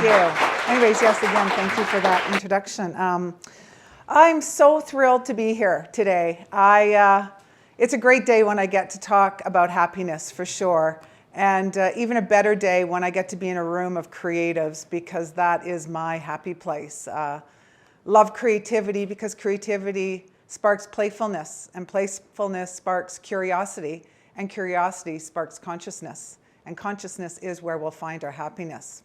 you. Anyways, yes, again, thank you for that introduction. I'm so thrilled to be here today. It's a great day when I get to talk about happiness, for sure. And even a better day when I get to be in a room of creatives, because that is my happy place. Love creativity because creativity sparks playfulness, and playfulness sparks curiosity, and curiosity sparks consciousness. And consciousness is where we'll find our happiness.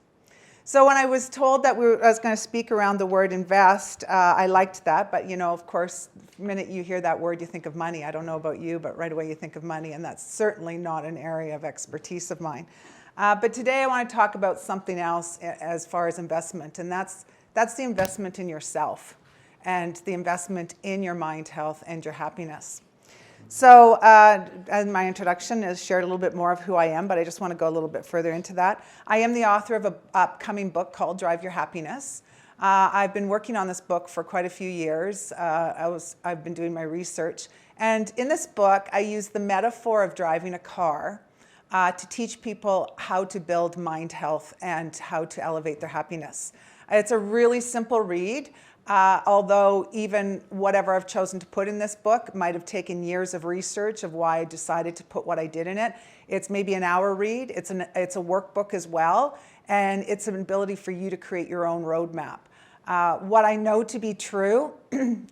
So when I was told that I was going to speak around the word invest, I liked that. But, you know, of course, the minute you hear that word, you think of money. I don't know about you, but right away you think of money. And that's certainly not an area of expertise of mine. But today I want to talk about something else as far as investment. And that's the investment in yourself and the investment in your mind health and your happiness. So as my introduction has shared a little bit more of who I am, but I just want to go a little bit further into that. I am the author of an upcoming book called Drive Your Happiness. I've been working on this book for quite a few years. I've been doing my research. And in this book, I use the metaphor of driving a car to teach people how to build mind health and how to elevate their happiness. It's a really simple read. Although even whatever I've chosen to put in this book might have taken years of research of why I decided to put what I did in it. It's maybe an hour read. It's a workbook as well. And it's an ability for you to create your own roadmap. What I know to be true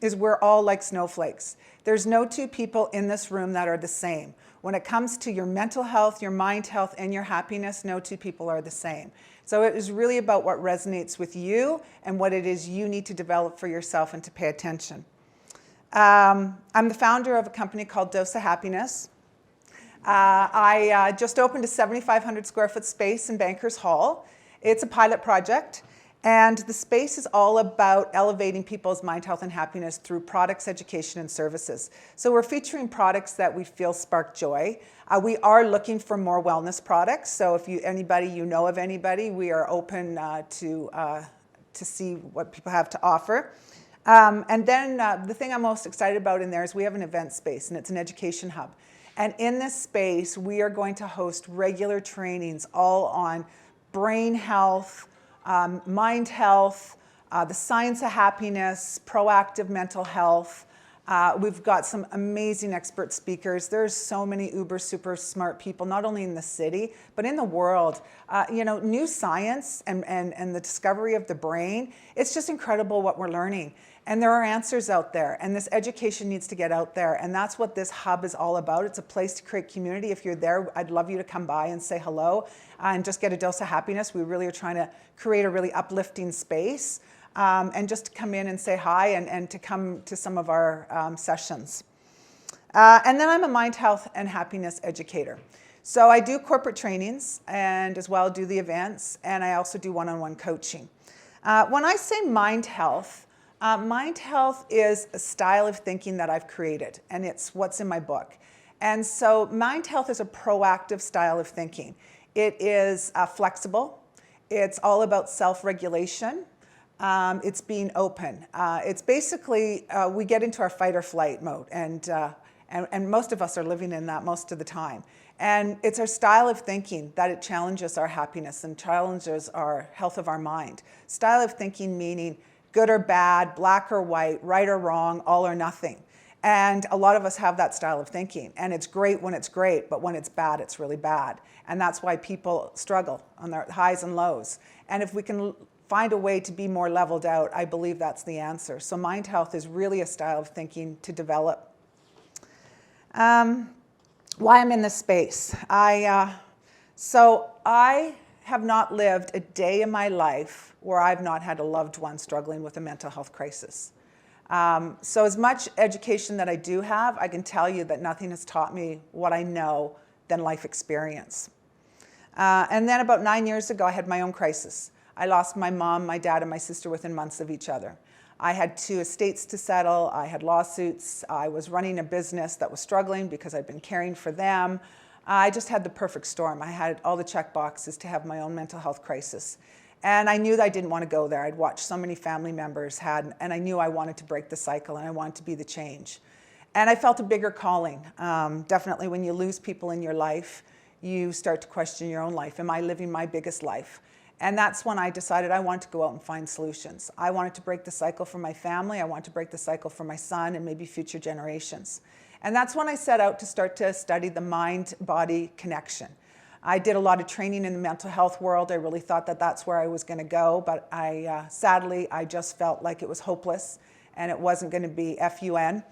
is we're all like snowflakes. There's no two people in this room that are the same. When it comes to your mental health, your mind health, and your happiness, no two people are the same. So it is really about what resonates with you and what it is you need to develop for yourself and to pay attention. I'm the founder of a company called Dose of Happiness. I just opened a 7,500 square foot space in Bankers Hall. It's a pilot project. And the space is all about elevating people's mind health and happiness through products, education, and services. So we're featuring products that we feel spark joy. We are looking for more wellness products. So if anybody you know of anybody, we are open to see what people have to offer. And then the thing I'm most excited about in there is we have an event space, and it's an education hub. And in this space, we are going to host regular trainings all on brain health, mind health, the science of happiness, proactive mental health. We've got some amazing expert speakers. There's so many uber super smart people, not only in the city, but in the world. New science and the discovery of the brain, it's just incredible what we're learning. And there are answers out there, and this education needs to get out there, and that's what this hub is all about. It's a place to create community. If you're there, I'd love you to come by and say hello and just get a dose of happiness. We really are trying to create a really uplifting space and just to come in and say hi and to come to some of our sessions. And then I'm a mind health and happiness educator. So I do corporate trainings and as well do the events, and I also do one-on-one coaching. When I say mind health is a style of thinking that I've created, and it's what's in my book. And so mind health is a proactive style of thinking. It is flexible. It's all about self-regulation. It's being open. It's basically, we get into our fight or flight mode, and most of us are living in that most of the time. And it's our style of thinking that it challenges our happiness and challenges our health of our mind. Style of thinking meaning good or bad, black or white, right or wrong, all or nothing. And a lot of us have that style of thinking. And it's great when it's great, but when it's bad, it's really bad. And that's why people struggle on their highs and lows. And if we can find a way to be more leveled out, I believe that's the answer. So mind health is really a style of thinking to develop. Why I'm in this space. So I have not lived a day in my life where I've not had a loved one struggling with a mental health crisis. So as much education that I do have, I can tell you that nothing has taught me what I know than life experience. And then about 9 years ago, I had my own crisis. I lost my mom, my dad, and my sister within months of each other. I had 2 estates to settle. I had lawsuits. I was running a business that was struggling because I'd been caring for them. I just had the perfect storm. I had all the check boxes to have my own mental health crisis. And I knew that I didn't want to go there. I'd watched so many family members had, and I knew I wanted to break the cycle and I wanted to be the change. And I felt a bigger calling. Definitely when you lose people in your life, you start to question your own life. Am I living my biggest life? And that's when I decided I wanted to go out and find solutions. I wanted to break the cycle for my family. I wanted to break the cycle for my son and maybe future generations. And that's when I set out to start to study the mind-body connection. I did a lot of training in the mental health world. I really thought that that's where I was going to go, but sadly, I just felt like it was hopeless and it wasn't going to be FUN.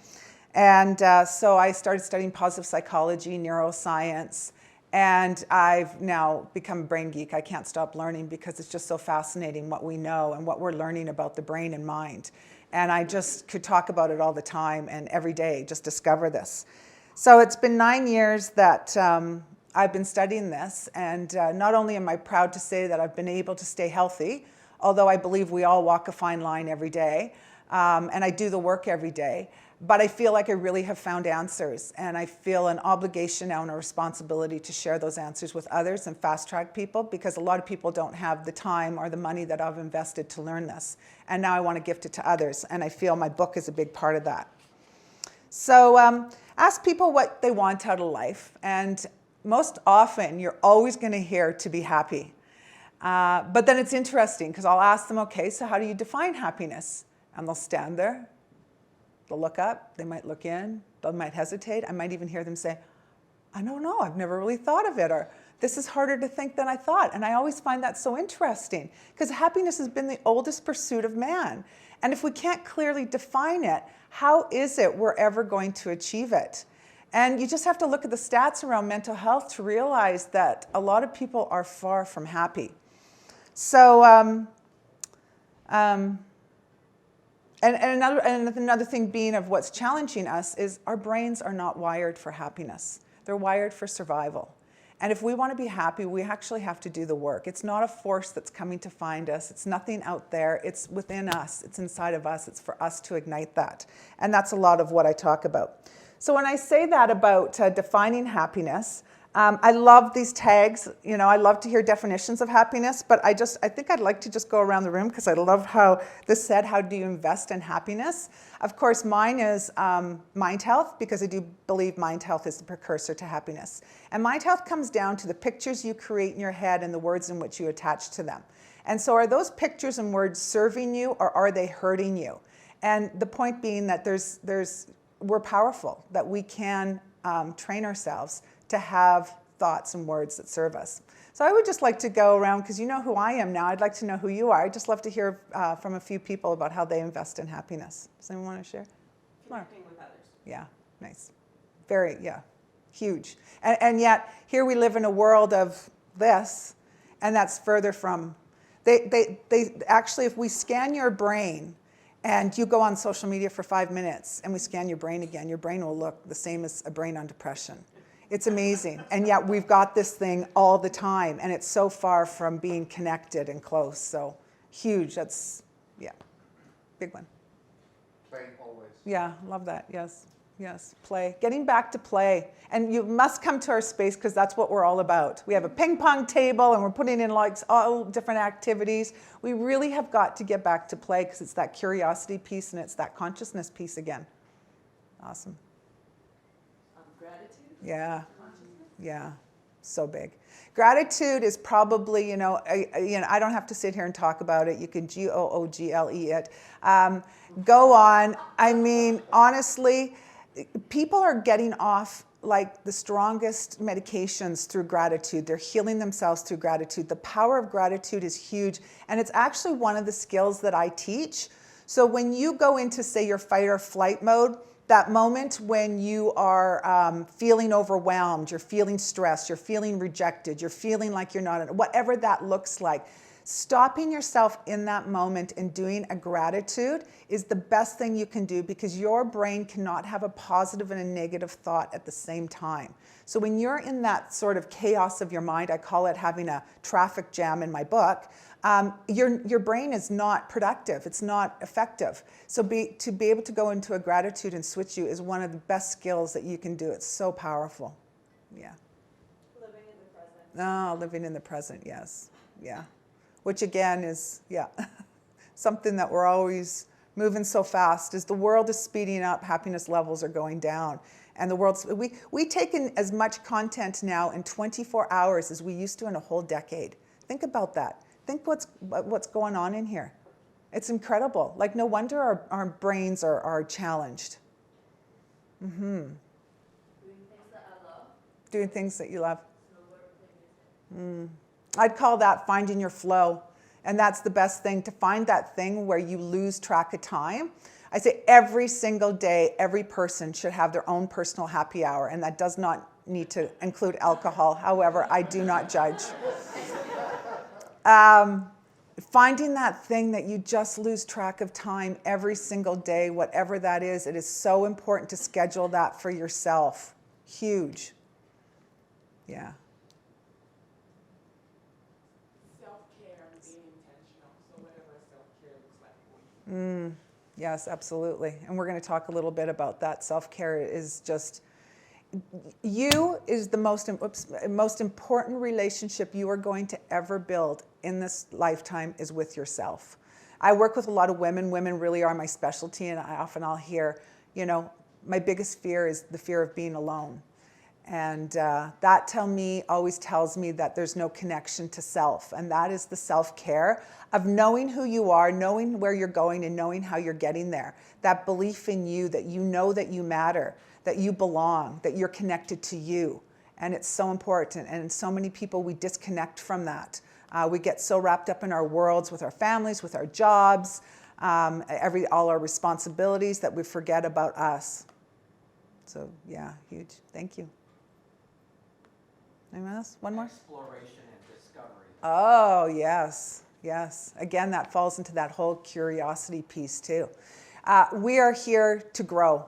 And so I started studying positive psychology, neuroscience, and I've now become a brain geek. I can't stop learning because it's just so fascinating what we know and what we're learning about the brain and mind. And I just could talk about it all the time and every day just discover this. So it's been 9 years that I've been studying this, and not only am I proud to say that I've been able to stay healthy, although I believe we all walk a fine line every day, and I do the work every day, but I feel like I really have found answers, and I feel an obligation now and a responsibility to share those answers with others and fast-track people, because a lot of people don't have the time or the money that I've invested to learn this. And now I want to gift it to others, and I feel my book is a big part of that. So ask people what they want out of life, and most often you're always going to hear to be happy. But then it's interesting, because I'll ask them, okay, so how do you define happiness? And they'll stand there. They'll look up, they might look in, they might hesitate. I might even hear them say, I don't know, I've never really thought of it, or this is harder to think than I thought. And I always find that so interesting, because happiness has been the oldest pursuit of man. And if we can't clearly define it, how is it we're ever going to achieve it? And you just have to look at the stats around mental health to realize that a lot of people are far from happy. So, And another thing being of what's challenging us is our brains are not wired for happiness. They're wired for survival. And if we want to be happy, we actually have to do the work. It's not a force that's coming to find us. It's nothing out there. It's within us. It's inside of us. It's for us to ignite that. And that's a lot of what I talk about. So when I say that about defining happiness, I love these tags. You know, I love to hear definitions of happiness, but I think I'd like to just go around the room because I love how this said, how do you invest in happiness? Of course, mine is mind health, because I do believe mind health is the precursor to happiness. And mind health comes down to the pictures you create in your head and the words in which you attach to them. And so are those pictures and words serving you, or are they hurting you? And the point being that we're powerful, that we can train ourselves to have thoughts and words that serve us. So I would just like to go around, because you know who I am now. I'd like to know who you are. I'd just love to hear from a few people about how they invest in happiness. Does anyone want to share? Connecting with others. Yeah, nice. Very, yeah, huge. And yet, here we live in a world of this, and that's further from, they actually, if we scan your brain, and you go on social media for 5 minutes, and we scan your brain again, your brain will look the same as a brain on depression. It's amazing. And yet we've got this thing all the time, and it's so far from being connected and close. So huge. That's, yeah, big one. Play always. Yeah, love that. Yes, yes, play. Getting back to play. And you must come to our space, because that's what we're all about. We have a ping pong table, and we're putting in like all different activities. We really have got to get back to play, because it's that curiosity piece and it's that consciousness piece again. Awesome. Gratitude? Yeah, yeah, so big. Gratitude is probably, I don't have to sit here and talk about it. You can Google it. Go on. I mean, honestly, people are getting off like the strongest medications through gratitude. They're healing themselves through gratitude. The power of gratitude is huge, and it's actually one of the skills that I teach. So when you go into, say, your fight or flight mode, that moment when you are feeling overwhelmed, you're feeling stressed, you're feeling rejected, you're feeling like you're not, whatever that looks like, stopping yourself in that moment and doing a gratitude is the best thing you can do, because your brain cannot have a positive and a negative thought at the same time. So when you're in that sort of chaos of your mind, I call it having a traffic jam in my book, your brain is not productive. It's not effective. So to be able to go into a gratitude and switch you is one of the best skills that you can do. It's so powerful. Yeah. Living in the present. Oh, living in the present, yes. Yeah. Which again is, yeah, something that we're always moving so fast. As the world is speeding up, happiness levels are going down. And the world's, we take in as much content now in 24 hours as we used to in a whole decade. Think about that. Think what's going on in here. It's incredible. Like, no wonder our brains are challenged. Doing things that I love. Doing things that you love. Snowboard, play music. I'd call that finding your flow. And that's the best thing, to find that thing where you lose track of time. I say every single day, every person should have their own personal happy hour. And that does not need to include alcohol. However, I do not judge. Finding that thing that you just lose track of time every single day, whatever that is, it is so important to schedule that for yourself. Huge. Yeah. Self-care and being intentional. So whatever self-care looks like for you. Yes, absolutely. And we're going to talk a little bit about that. Self-care is just, you is the most important relationship you are going to ever build in this lifetime is with yourself. I work with a lot of women. Women really are my specialty, and I'll hear, my biggest fear is the fear of being alone. And that always tells me that there's no connection to self. And that is the self-care of knowing who you are, knowing where you're going, and knowing how you're getting there. That belief in you, that you know that you matter, that you belong, that you're connected to you. And it's so important. And so many people, we disconnect from that. We get so wrapped up in our worlds, with our families, with our jobs, all our responsibilities, that we forget about us. So yeah, huge. Thank you. Anyone else? One more? Exploration and discovery. Oh, yes. Yes. Again, that falls into that whole curiosity piece too. We are here to grow.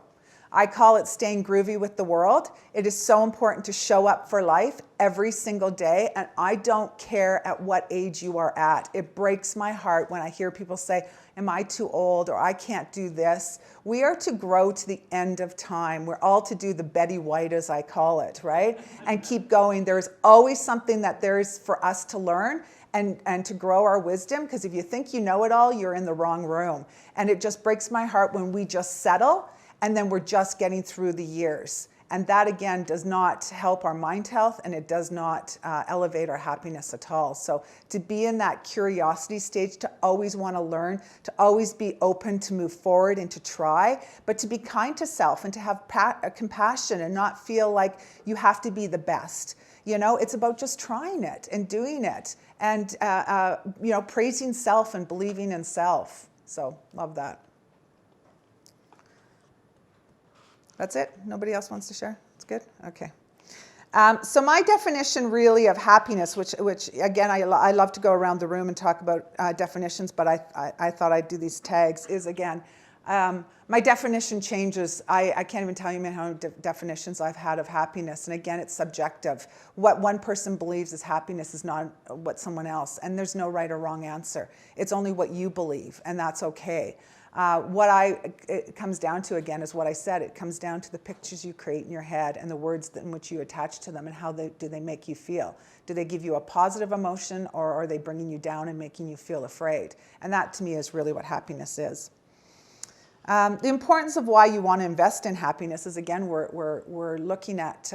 I call it staying groovy with the world. It is so important to show up for life every single day. And I don't care at what age you are at. It breaks my heart when I hear people say, am I too old, or I can't do this? We are to grow to the end of time. We're all to do the Betty White, as I call it, right? And keep going. There's always something that there is for us to learn and to grow our wisdom, because if you think you know it all, you're in the wrong room. And it just breaks my heart when we just settle and then we're just getting through the years. And that, again, does not help our mind health, and it does not elevate our happiness at all. So to be in that curiosity stage, to always want to learn, to always be open to move forward and to try, but to be kind to self and to have compassion and not feel like you have to be the best. It's about just trying it and doing it and, praising self and believing in self. So love that. That's it? Nobody else wants to share? It's good? Okay. So my definition really of happiness, which again, I love to go around the room and talk about definitions, but I thought I'd do these tags, is again, my definition changes. I can't even tell you how many definitions I've had of happiness. And again, it's subjective. What one person believes is happiness is not what someone else. And there's no right or wrong answer. It's only what you believe, and that's okay. It comes down to, again, is what I said. It comes down to the pictures you create in your head and the words in which you attach to them, and how do they make you feel. Do they give you a positive emotion, or are they bringing you down and making you feel afraid? And that, to me, is really what happiness is. The importance of why you want to invest in happiness is, again, we're looking at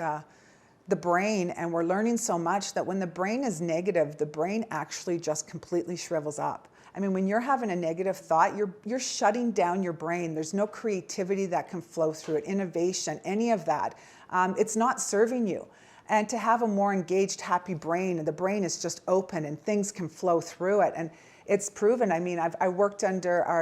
the brain, and we're learning so much that when the brain is negative, the brain actually just completely shrivels up. I mean, when you're having a negative thought, you're shutting down your brain. There's no creativity that can flow through it, innovation, any of that. It's not serving you. And to have a more engaged, happy brain, and the brain is just open and things can flow through it. And it's proven. I mean, I've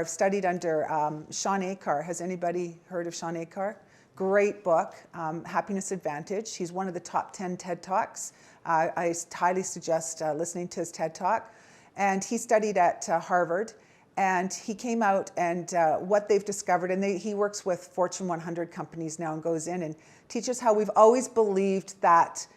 studied under Sean Acar. Has anybody heard of Sean Acar? Great book, Happiness Advantage. He's one of the top 10 TED Talks. I highly suggest listening to his TED Talk. And he studied at Harvard, and he came out, and what they've discovered, and he works with Fortune 100 companies now and goes in and teaches how we've always believed that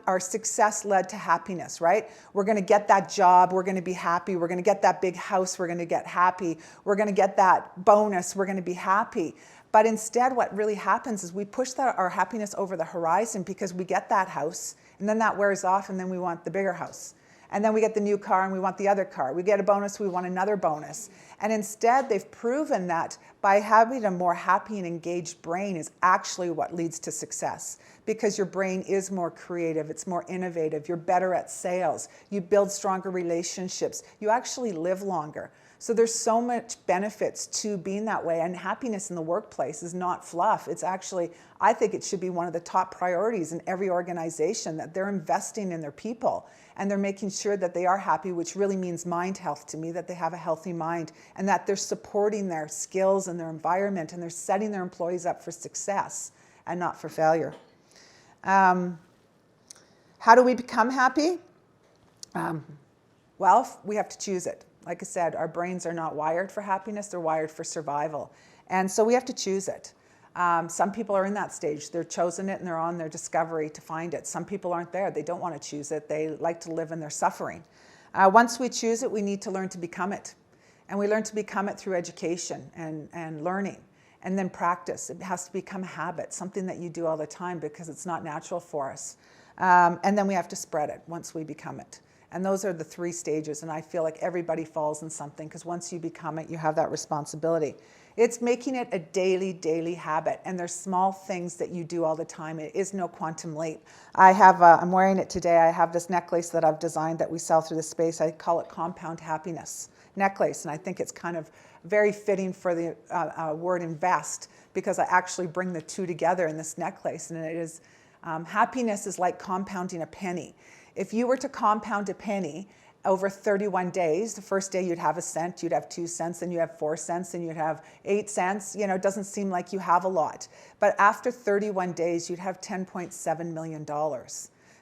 our success led to happiness, right? We're going to get that job, we're going to be happy, we're going to get that big house, we're going to get happy, we're going to get that bonus, we're going to be happy. But instead, what really happens is we push our happiness over the horizon, because we get that house, and then that wears off, and then we want the bigger house. And then we get the new car and we want the other car. We get a bonus, we want another bonus. And instead, they've proven that by having a more happy and engaged brain is actually what leads to success, because your brain is more creative, it's more innovative, you're better at sales, you build stronger relationships, you actually live longer. So there's so much benefits to being that way, and happiness in the workplace is not fluff. It's actually, I think it should be one of the top priorities in every organization, that they're investing in their people and they're making sure that they are happy, which really means mind health to me, that they have a healthy mind, and that they're supporting their skills and their environment, and they're setting their employees up for success and not for failure. How do we become happy? Well, we have to choose it. Like I said, our brains are not wired for happiness, they're wired for survival. And so we have to choose it. Some people are in that stage. They're chosen it and they're on their discovery to find it. Some people aren't there. They don't want to choose it. They like to live in their suffering. Once we choose it, we need to learn to become it. And we learn to become it through education and learning, and then practice. It has to become a habit, something that you do all the time, because it's not natural for us. And then we have to spread it once we become it. And those are the 3 stages, and I feel like everybody falls in something, because once you become it, you have that responsibility. It's making it a daily habit, and there's small things that you do all the time. It is no quantum leap. I'm wearing it today. I have this necklace that I've designed that we sell through the space. I call it Compound Happiness Necklace, and I think it's kind of very fitting for the word invest, because I actually bring the 2 together in this necklace, and it is, happiness is like compounding a penny. If you were to compound a penny over 31 days, the first day you'd have a cent, you'd have 2 cents, then you'd have 4 cents, and you'd have 8 cents. You know, it doesn't seem like you have a lot. But after 31 days, you'd have $10.7 million.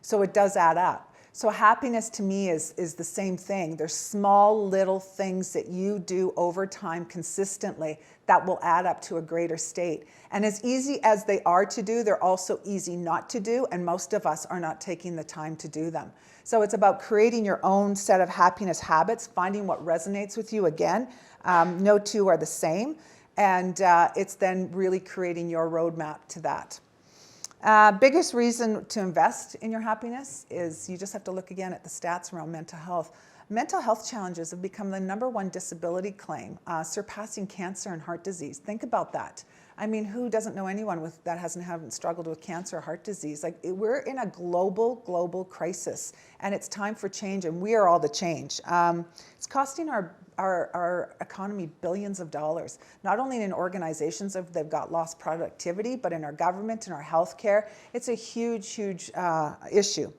So it does add up. So happiness to me is the same thing. There's small little things that you do over time consistently that will add up to a greater state. And as easy as they are to do, they're also easy not to do, and most of us are not taking the time to do them. So it's about creating your own set of happiness habits, finding what resonates with you again. No 2 are the same, and it's then really creating your roadmap to that. Biggest reason to invest in your happiness is you just have to look again at the stats around mental health. Mental health challenges have become the #1 disability claim, surpassing cancer and heart disease. Think about that. I mean, who doesn't know anyone that haven't struggled with cancer or heart disease? Like, we're in a global crisis, and it's time for change, and we are all the change. It's costing our economy billions of dollars, not only in organizations if they've got lost productivity, but in our government, in our healthcare. It's a huge issue.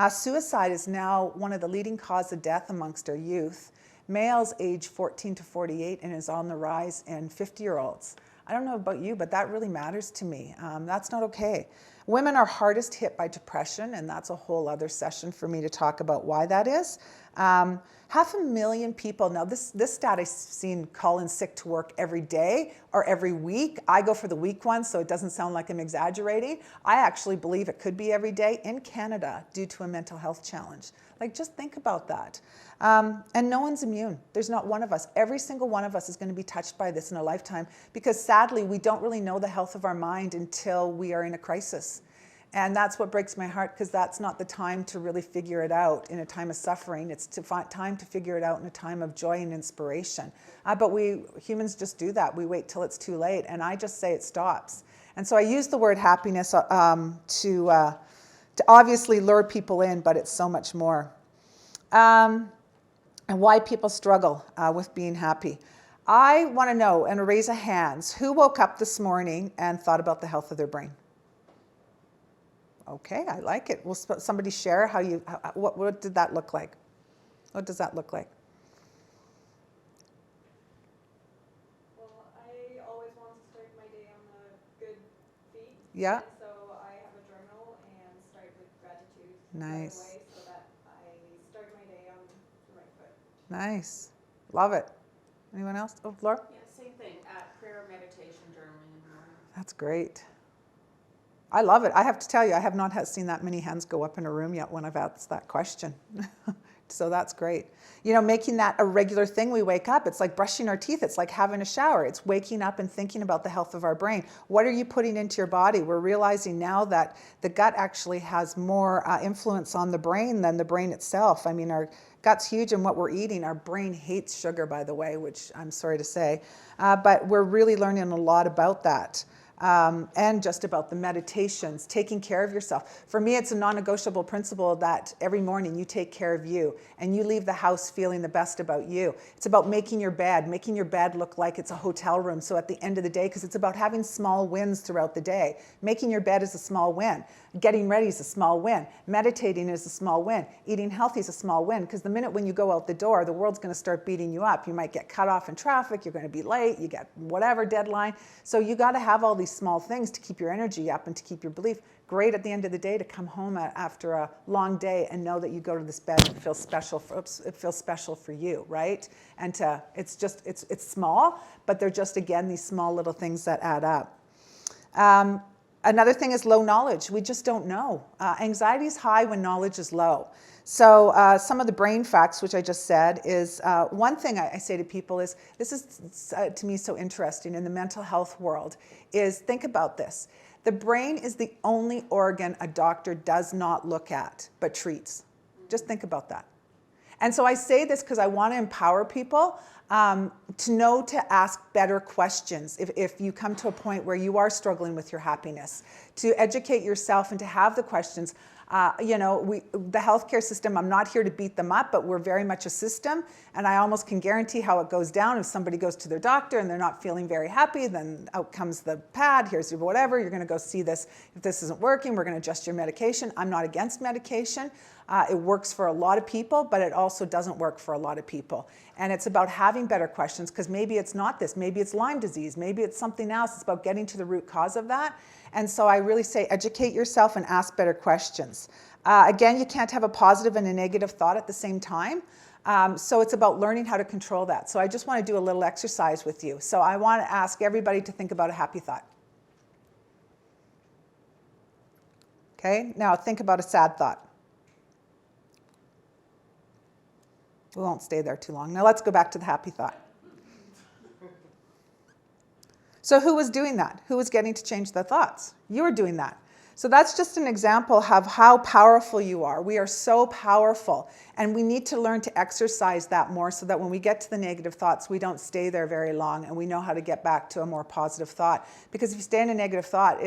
Suicide is now one of the leading causes of death amongst our youth. Males age 14 to 48, and is on the rise in 50-year-olds. I don't know about you, but that really matters to me. That's not okay. Women are hardest hit by depression, and that's a whole other session for me to talk about why that is. 500,000 people, now this stat I've seen call in sick to work every day or every week. I go for the week one, so it doesn't sound like I'm exaggerating. I actually believe it could be every day in Canada due to a mental health challenge. Like, just think about that. And no one's immune. There's not one of us. Every single one of us is going to be touched by this in a lifetime, because sadly, we don't really know the health of our mind until we are in a crisis. And that's what breaks my heart, because that's not the time to really figure it out in a time of suffering. It's time to figure it out in a time of joy and inspiration. But we humans just do that. We wait till it's too late, and I just say it stops. And so I use the word happiness to obviously lure people in, but it's so much more. And why people struggle with being happy. I want to know, and a raise of hands, who woke up this morning and thought about the health of their brain? Okay, I like it. Will somebody share what did that look like? What does that look like? Well, I always want to start my day on a good feet. Yeah. And so I have a journal and start with gratitude Nice. right away, so that I start my day on the right foot. Nice. Love it. Anyone else? Oh, Laura? Yeah, same thing. Prayer, meditation, journaling in the morning. That's great. I love it. I have to tell you, I have not seen that many hands go up in a room yet when I've asked that question. So that's great. You know, making that a regular thing, we wake up, it's like brushing our teeth, it's like having a shower. It's waking up and thinking about the health of our brain. What are you putting into your body? We're realizing now that the gut actually has more influence on the brain than the brain itself. I mean, our gut's huge in what we're eating. Our brain hates sugar, by the way, which I'm sorry to say. But we're really learning a lot about that. And just about the meditations, taking care of yourself. For me, it's a non-negotiable principle that every morning you take care of you and you leave the house feeling the best about you. It's about making your bed look like it's a hotel room. So at the end of the day, because it's about having small wins throughout the day. Making your bed is a small win. Getting ready is a small win. Meditating is a small win. Eating healthy is a small win, because the minute when you go out the door, the world's going to start beating you up. You might get cut off in traffic. You're going to be late. You get whatever deadline. So you got to have all these small things to keep your energy up and to keep your belief. Great at the end of the day to come home after a long day and know that you go to this bed and it feels special for you, right? And it's small, but they're just, again, these small little things that add up. Another thing is low knowledge. We just don't know. Anxiety is high when knowledge is low. So some of the brain facts, which I just said, is one thing I say to people is, this is to me so interesting in the mental health world, is think about this. The brain is the only organ a doctor does not look at, but treats. Just think about that. And so I say this because I want to empower people to know to ask better questions if you come to a point where you are struggling with your happiness, to educate yourself and to have the questions. The healthcare system, I'm not here to beat them up, but we're very much a system, and I almost can guarantee how it goes down. If somebody goes to their doctor and they're not feeling very happy, then out comes the pad, here's your whatever, you're going to go see this. If this isn't working, we're going to adjust your medication. I'm not against medication. It works for a lot of people, but it also doesn't work for a lot of people. And it's about having better questions, because maybe it's not this, maybe it's Lyme disease, maybe it's something else. It's about getting to the root cause of that. And so I really say educate yourself and ask better questions. Again, you can't have a positive and a negative thought at the same time. So it's about learning how to control that. So I just want to do a little exercise with you. So I want to ask everybody to think about a happy thought. Okay, now think about a sad thought. We won't stay there too long. Now let's go back to the happy thought. So who was doing that? Who was getting to change their thoughts? You were doing that. So that's just an example of how powerful you are. We are so powerful, and we need to learn to exercise that more so that when we get to the negative thoughts, we don't stay there very long, and we know how to get back to a more positive thought. Because if you stay in a negative thought,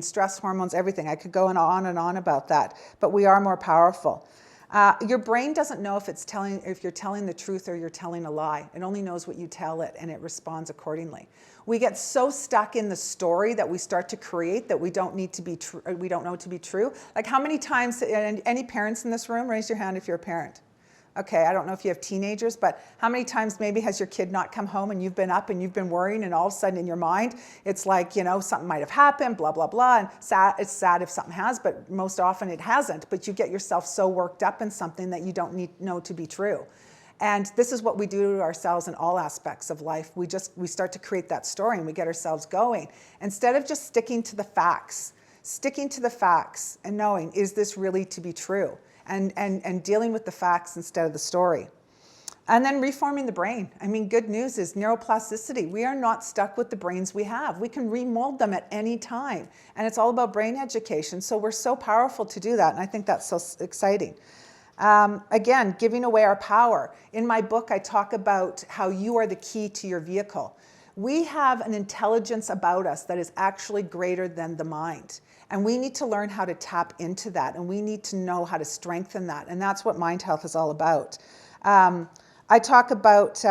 stress hormones, everything. I could go on and on about that, but we are more powerful. Your brain doesn't know if you're telling the truth or you're telling a lie. It only knows what you tell it, and it responds accordingly. We get so stuck in the story that we start to create that we don't need to be true. We don't know to be true. Like how many times? And any parents in this room, raise your hand if you're a parent. Okay, I don't know if you have teenagers, but how many times maybe has your kid not come home and you've been up and you've been worrying, and all of a sudden in your mind it's like, something might have happened, blah, blah, blah, and it's sad if something has, but most often it hasn't. But you get yourself so worked up in something that you don't know to be true. And this is what we do to ourselves in all aspects of life. We start to create that story and we get ourselves going. Instead of just sticking to the facts and knowing, is this really to be true? And dealing with the facts instead of the story. And then reforming the brain. Good news is neuroplasticity. We are not stuck with the brains we have. We can remold them at any time. And it's all about brain education. So we're so powerful to do that. And I think that's so exciting. Again, giving away our power. In my book, I talk about how you are the key to your vehicle. We have an intelligence about us that is actually greater than the mind. And we need to learn how to tap into that, and we need to know how to strengthen that. And that's what Mind Health is all about. I talk about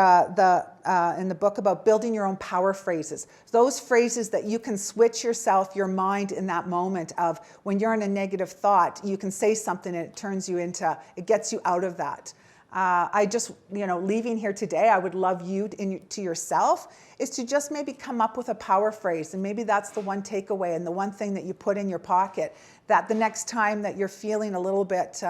in the book about building your own power phrases. Those phrases that you can switch your mind in that moment of when you're in a negative thought, you can say something and it gets you out of that. Leaving here today, I would love you to yourself is to just maybe come up with a power phrase. And maybe that's the one takeaway and the one thing that you put in your pocket, that the next time that you're feeling a little bit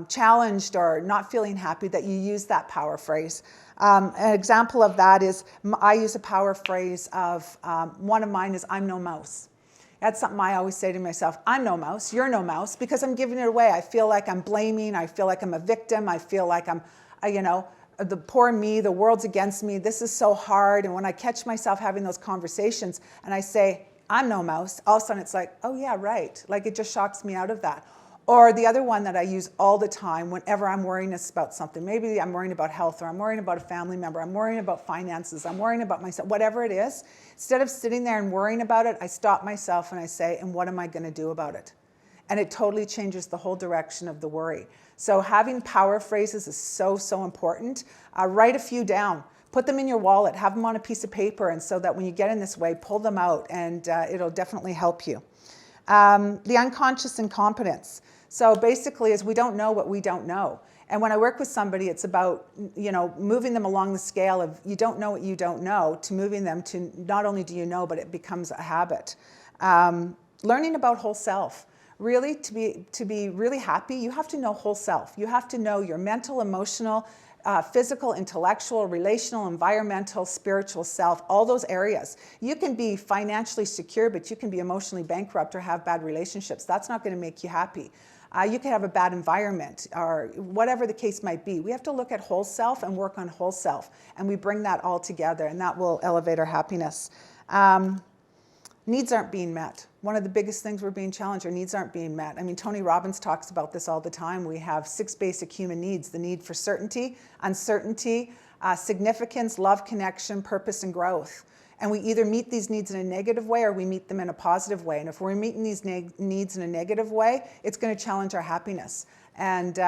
challenged or not feeling happy, that you use that power phrase. An example of that is I use a power phrase of one of mine is I'm no mouse. That's something I always say to myself. I'm no mouse, you're no mouse, because I'm giving it away. I feel like I'm blaming, I feel like I'm a victim, I feel like I'm, the poor me, the world's against me, this is so hard. And when I catch myself having those conversations and I say, I'm no mouse, all of a sudden it's like, oh yeah, right. Like it just shocks me out of that. Or the other one that I use all the time whenever I'm worrying about something. Maybe I'm worrying about health, or I'm worrying about a family member, I'm worrying about finances, I'm worrying about myself, whatever it is. Instead of sitting there and worrying about it, I stop myself and I say, and what am I going to do about it? And it totally changes the whole direction of the worry. So having power phrases is so, so important. Write a few down. Put them in your wallet. Have them on a piece of paper, and so that when you get in this way, pull them out, and it'll definitely help you. The unconscious incompetence. So basically is we don't know what we don't know. And when I work with somebody, it's about, moving them along the scale of you don't know what you don't know to moving them to not only do you know, but it becomes a habit. Learning about whole self. Really, to be really happy, you have to know whole self. You have to know your mental, emotional, physical, intellectual, relational, environmental, spiritual self, all those areas. You can be financially secure, but you can be emotionally bankrupt or have bad relationships. That's not going to make you happy. You can have a bad environment, or whatever the case might be. We have to look at whole self and work on whole self, and we bring that all together, and that will elevate our happiness. Needs aren't being met. One of the biggest things we're being challenged, our needs aren't being met. I mean, Tony Robbins talks about this all the time. We have 6 basic human needs: the need for certainty, uncertainty, significance, love, connection, purpose, and growth. And we either meet these needs in a negative way or we meet them in a positive way. And if we're meeting these needs in a negative way, it's going to challenge our happiness. And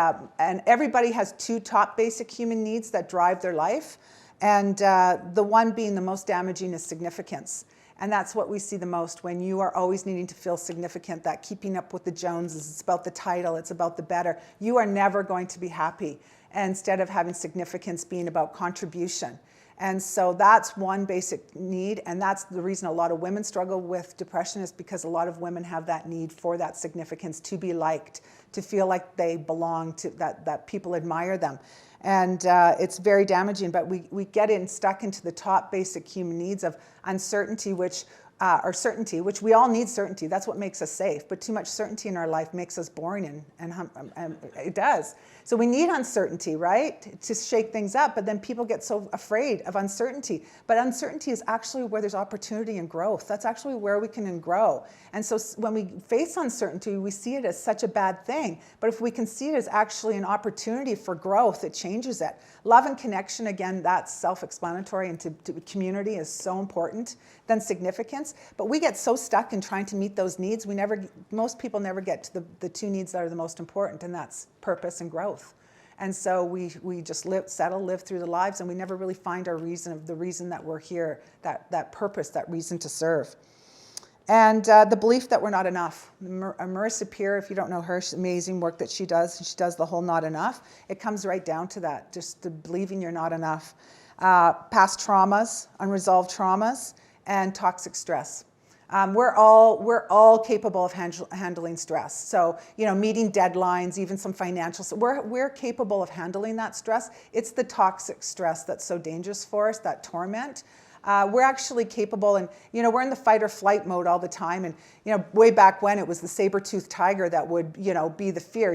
everybody has 2 top basic human needs that drive their life. And the one being the most damaging is significance. And that's what we see the most when you are always needing to feel significant, that keeping up with the Joneses. It's about the title, it's about the better. You are never going to be happy. And instead of having significance being about contribution. And so that's one basic need, and that's the reason a lot of women struggle with depression, is because a lot of women have that need for that significance, to be liked, to feel like they belong, to that people admire them. And it's very damaging, but we get stuck into the top basic human needs of uncertainty, which we all need certainty. That's what makes us safe. But too much certainty in our life makes us boring, and it does. So we need uncertainty, right, to shake things up. But then people get so afraid of uncertainty. But uncertainty is actually where there's opportunity and growth. That's actually where we can grow. And so when we face uncertainty, we see it as such a bad thing. But if we can see it as actually an opportunity for growth, it changes it. Love and connection, again, that's self-explanatory, and to community is so important. Then significance. But we get so stuck in trying to meet those needs, most people never get to the 2 needs that are the most important, and that's purpose and growth. And so we just live through the lives, and we never really find the reason that we're here, that purpose, that reason to serve. And the belief that we're not enough. Marissa Peer, if you don't know her, she's amazing work that she does. She does the whole not enough. It comes right down to that, just the believing you're not enough. Past traumas, unresolved traumas, and toxic stress. We're all capable of handling stress. So, meeting deadlines, even some financial. So we're capable of handling that stress. It's the toxic stress that's so dangerous for us, that torment. We're actually capable, and we're in the fight or flight mode all the time. And way back when, it was the saber-toothed tiger that would be the fear.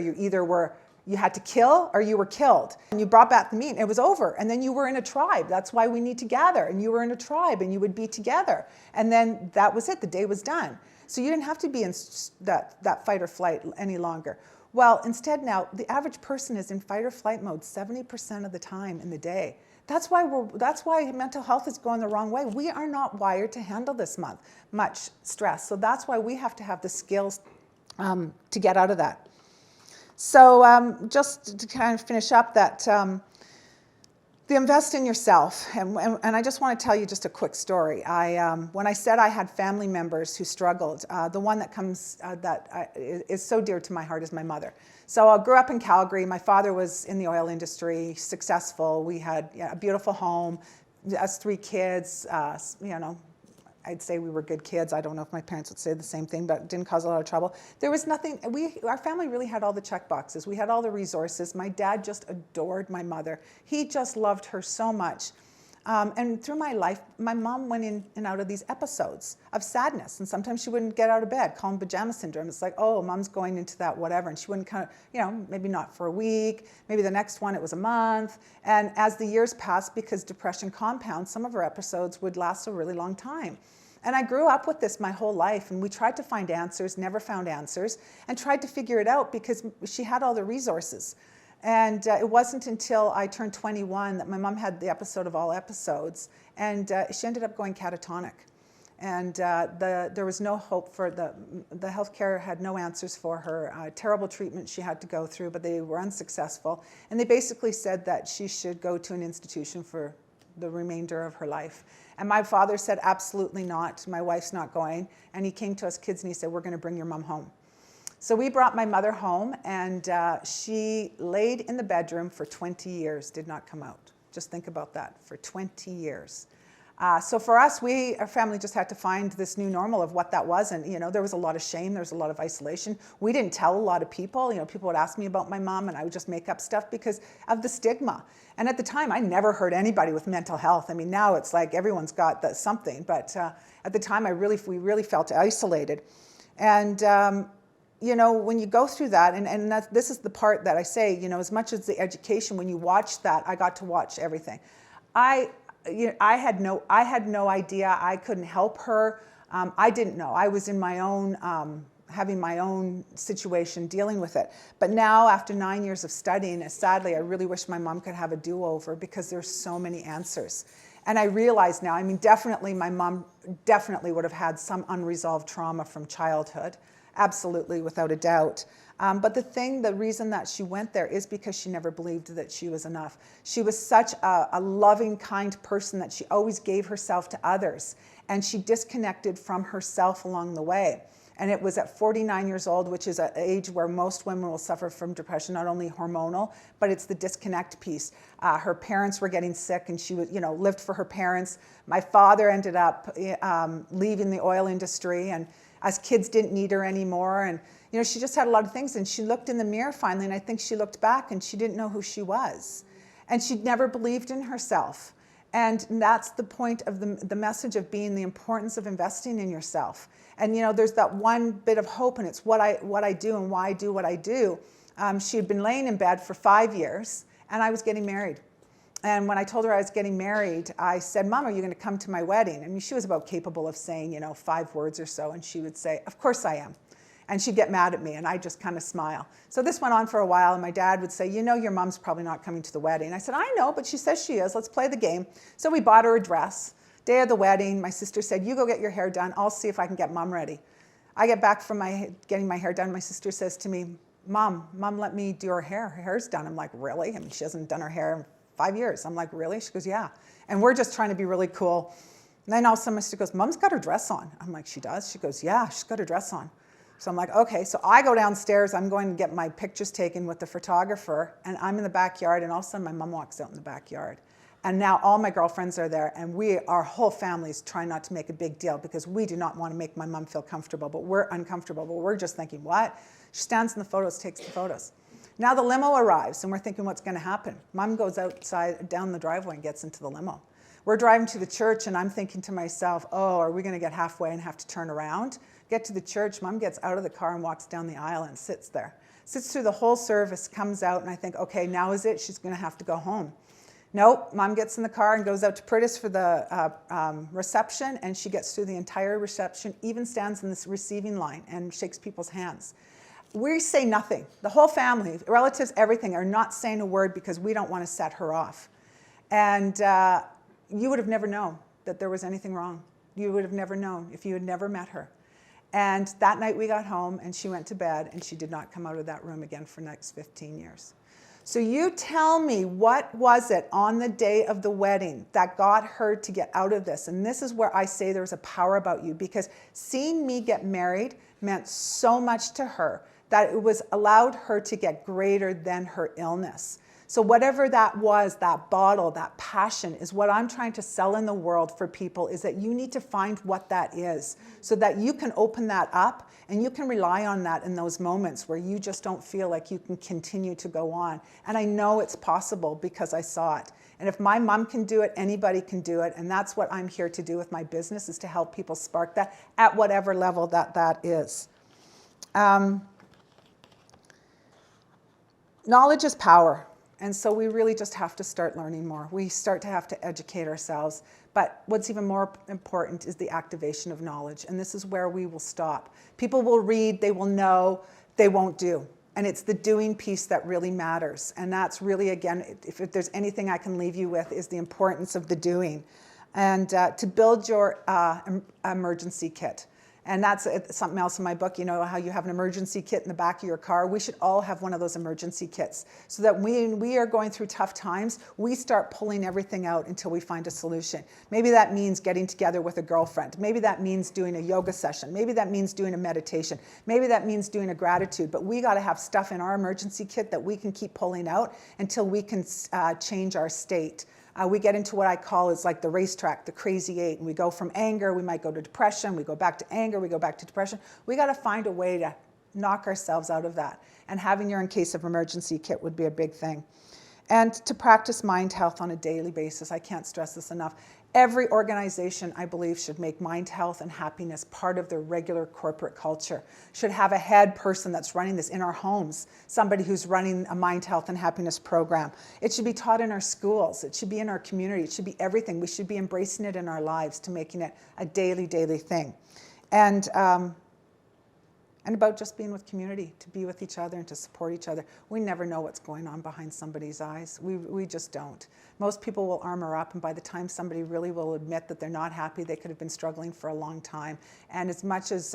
You had to kill or you were killed. And you brought back the meat, and it was over. And then you were in a tribe. That's why we need to gather. And you were in a tribe, and you would be together. And then that was it. The day was done. So you didn't have to be in that fight or flight any longer. Well, instead now, the average person is in fight or flight mode 70% of the time in the day. That's why mental health is going the wrong way. We are not wired to handle this much stress. So that's why we have to have the skills to get out of that. So just to kind of finish up that, the invest in yourself. And I just want to tell you just a quick story. When I said I had family members who struggled, the one that is so dear to my heart is my mother. So I grew up in Calgary. My father was in the oil industry, successful. We had a beautiful home, us 3 kids, I'd say we were good kids. I don't know if my parents would say the same thing, but it didn't cause a lot of trouble. There was nothing, our family really had all the check boxes. We had all the resources. My dad just adored my mother. He just loved her so much. And through my life, my mom went in and out of these episodes of sadness. And sometimes she wouldn't get out of bed, called pajama syndrome. It's like, oh, mom's going into that whatever. And she wouldn't kind of, maybe not for a week, maybe the next one it was a month. And as the years passed, because depression compounds, some of her episodes would last a really long time. And I grew up with this my whole life, and we tried to find answers, never found answers, and tried to figure it out because she had all the resources. And it wasn't until I turned 21 that my mom had the episode of all episodes, and she ended up going catatonic. And there was no hope for the healthcare had no answers for her. Terrible treatment she had to go through, but they were unsuccessful. And they basically said that she should go to an institution for the remainder of her life. And my father said, absolutely not. My wife's not going. And he came to us kids and he said, we're going to bring your mom home. So we brought my mother home, and she laid in the bedroom for 20 years, did not come out. Just think about that, for 20 years. So for us, our family just had to find this new normal of what that was. And, there was a lot of shame. There was a lot of isolation. We didn't tell a lot of people. People would ask me about my mom, and I would just make up stuff because of the stigma. And at the time, I never heard anybody with mental health. I mean, now it's like everyone's got something. But at the time, we really felt isolated. And when you go through that, and this is the part that I say, as much as the education, when you watch that, I got to watch everything. I had no idea. I couldn't help her. I didn't know. I was in my own, having my own situation, dealing with it. But now, after 9 years of studying, sadly, I really wish my mom could have a do-over because there's so many answers. And I realize now, definitely my mom definitely would have had some unresolved trauma from childhood. Absolutely, without a doubt. But the reason that she went there is because she never believed that she was enough. She was such a loving, kind person that she always gave herself to others. And she disconnected from herself along the way. And it was at 49 years old, which is an age where most women will suffer from depression, not only hormonal, but it's the disconnect piece. Her parents were getting sick, and she was, lived for her parents. My father ended up leaving the oil industry, and us kids didn't need her anymore. And, she just had a lot of things. And she looked in the mirror finally, and I think she looked back, and she didn't know who she was. And she'd never believed in herself. And that's the point of the message of being, the importance of investing in yourself. And, there's that one bit of hope, and it's what I do and why I do what I do. She had been laying in bed for 5 years, and I was getting married. And when I told her I was getting married, I said, Mom, are you going to come to my wedding? She was about capable of saying, 5 words or so. And she would say, of course I am. And she'd get mad at me, and I'd just kind of smile. So this went on for a while, and my dad would say, your mom's probably not coming to the wedding. I said, I know, but she says she is. Let's play the game. So we bought her a dress. Day of the wedding, my sister said, you go get your hair done. I'll see if I can get Mom ready. I get back from getting my hair done. My sister says to me, Mom, let me do her hair. Her hair's done. I'm like, really? She hasn't done her hair in 5 years. I'm like, really? She goes, yeah. And we're just trying to be really cool. And then all of a sudden my sister goes, Mom's got her dress on. I'm like, she does? She goes, yeah, she's got her dress on. So I'm like, okay. So I go downstairs. I'm going to get my pictures taken with the photographer. And I'm in the backyard. And all of a sudden my mom walks out in the backyard. And now all my girlfriends are there. And our whole family is trying not to make a big deal because we do not want to make my mom feel comfortable. But we're uncomfortable. But we're just thinking, what? She stands in the photos, takes the photos. Now the limo arrives, and we're thinking what's going to happen. Mom goes outside, down the driveway, and gets into the limo. We're driving to the church, and I'm thinking to myself, oh, are we going to get halfway and have to turn around? Get to the church, Mom gets out of the car and walks down the aisle and sits there. Sits through the whole service, comes out, and I think, okay, now is it? She's going to have to go home. Nope, Mom gets in the car and goes out to Purtis for the reception, and she gets through the entire reception, even stands in this receiving line and shakes people's hands. We say nothing. The whole family, relatives, everything, are not saying a word because we don't want to set her off. And you would have never known that there was anything wrong. You would have never known if you had never met her. And that night we got home, and she went to bed, and she did not come out of that room again for the next 15 years. So you tell me, what was it on the day of the wedding that got her to get out of this? And this is where I say there's a power about you, because seeing me get married meant so much to her that it was allowed her to get greater than her illness. So whatever that was, that bottle, that passion is what I'm trying to sell in the world for people, is that you need to find what that is so that you can open that up and you can rely on that in those moments where you just don't feel like you can continue to go on. And I know it's possible because I saw it. And if my mom can do it, anybody can do it. And that's what I'm here to do with my business, is to help people spark that at whatever level that is. Knowledge is power. And so we really just have to start learning more. We start to have to educate ourselves. But what's even more important is the activation of knowledge. And this is where we will stop. People will read, they will know, they won't do. And it's the doing piece that really matters. And that's really, again, if there's anything I can leave you with, is the importance of the doing. And to build your emergency kit. And that's something else in my book. You know how you have an emergency kit in the back of your car? We should all have one of those emergency kits, so that when we are going through tough times, we start pulling everything out until we find a solution. Maybe that means getting together with a girlfriend. Maybe that means doing a yoga session. Maybe that means doing a meditation. Maybe that means doing a gratitude. But we got to have stuff in our emergency kit that we can keep pulling out until we can change our state. We get into what I call is like the racetrack, the crazy eight. And we go from anger, we might go to depression, we go back to anger, we go back to depression. We got to find a way to knock ourselves out of that. And having your in case of emergency kit would be a big thing. And to practice mind health on a daily basis. I can't stress this enough. Every organization, I believe, should make mind health and happiness part of their regular corporate culture. Should have a head person that's running this in our homes, somebody who's running a mind health and happiness program. It should be taught in our schools. It should be in our community. It should be everything. We should be embracing it in our lives, to making it a daily thing. And about just being with community, to be with each other and to support each other. We never know what's going on behind somebody's eyes. We just don't. Most people will armor up, and by the time somebody really will admit that they're not happy, they could have been struggling for a long time. And as much as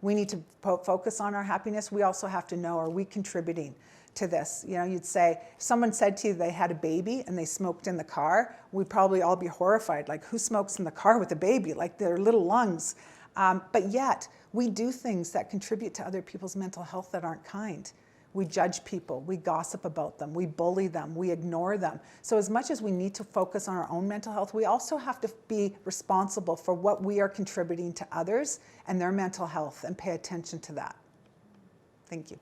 we need to focus on our happiness, we also have to know, are we contributing to this? You know, you'd say, if someone said to you they had a baby and they smoked in the car, we'd probably all be horrified. Like, who smokes in the car with a baby? Like, their little lungs. But yet, we do things that contribute to other people's mental health that aren't kind. We judge people, we gossip about them, we bully them, we ignore them. So as much as we need to focus on our own mental health, we also have to be responsible for what we are contributing to others and their mental health, and pay attention to that. Thank you.